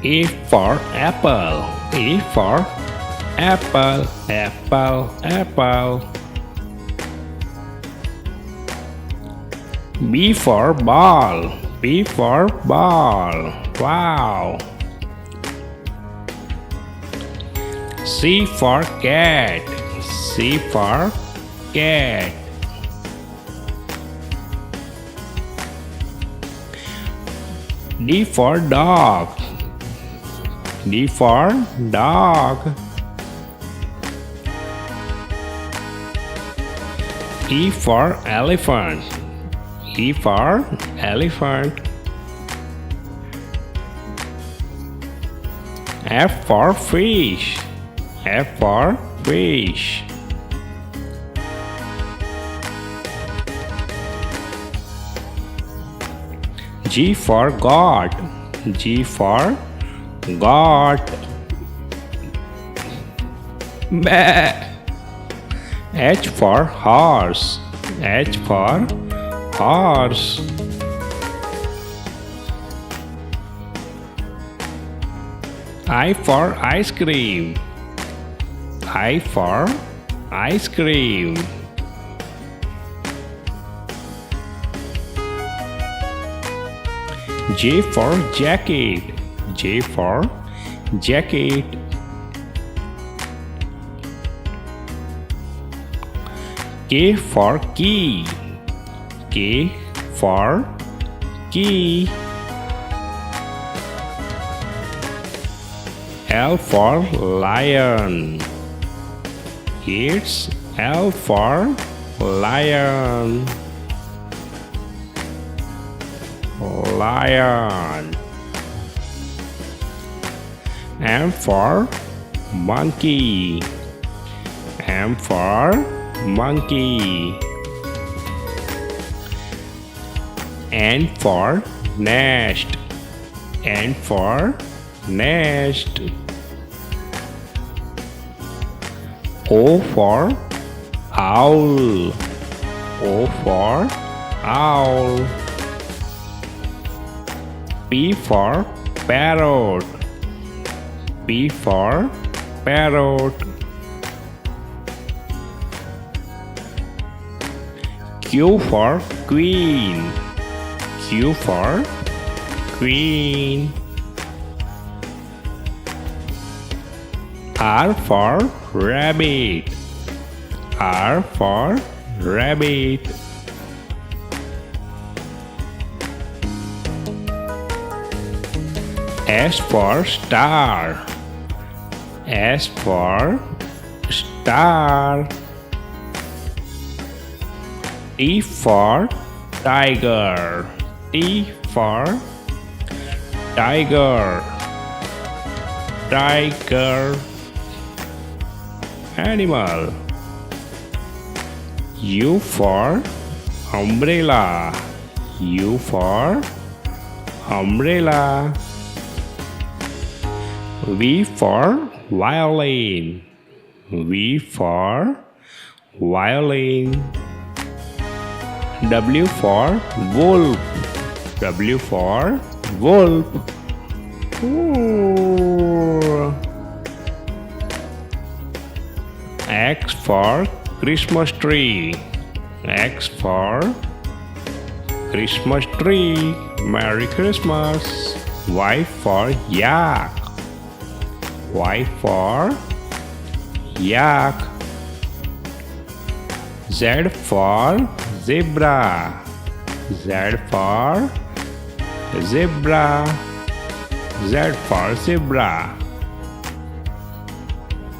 A for apple. A for apple, apple, apple. B for ball. B for ball. Wow. C for cat. C for cat. D for dog. D for dog. E for elephant. E for elephant. F for fish. F for fish. G for God. G for God. Bah. H for horse. H for horse. I for ice cream. I for ice cream. J for jacket. J for jacket. K for key. K for key. L for lion. It's L for lion. Lion. M for monkey. M for monkey. N for nest. N for nest. O for owl. O for owl. P for parrot. P for parrot. Q for queen. Q for queen. R for rabbit. R for rabbit. S for star. S for star. T for tiger. T for tiger. Tiger. Animal. U for umbrella. U for umbrella. V for violin. V for violin. W for wolf. W for wolf. Ooh. X for Christmas tree. X for Christmas tree. Merry Christmas. Y for yak. Y for yak. Z for zebra. Z for zebra. Z for zebra.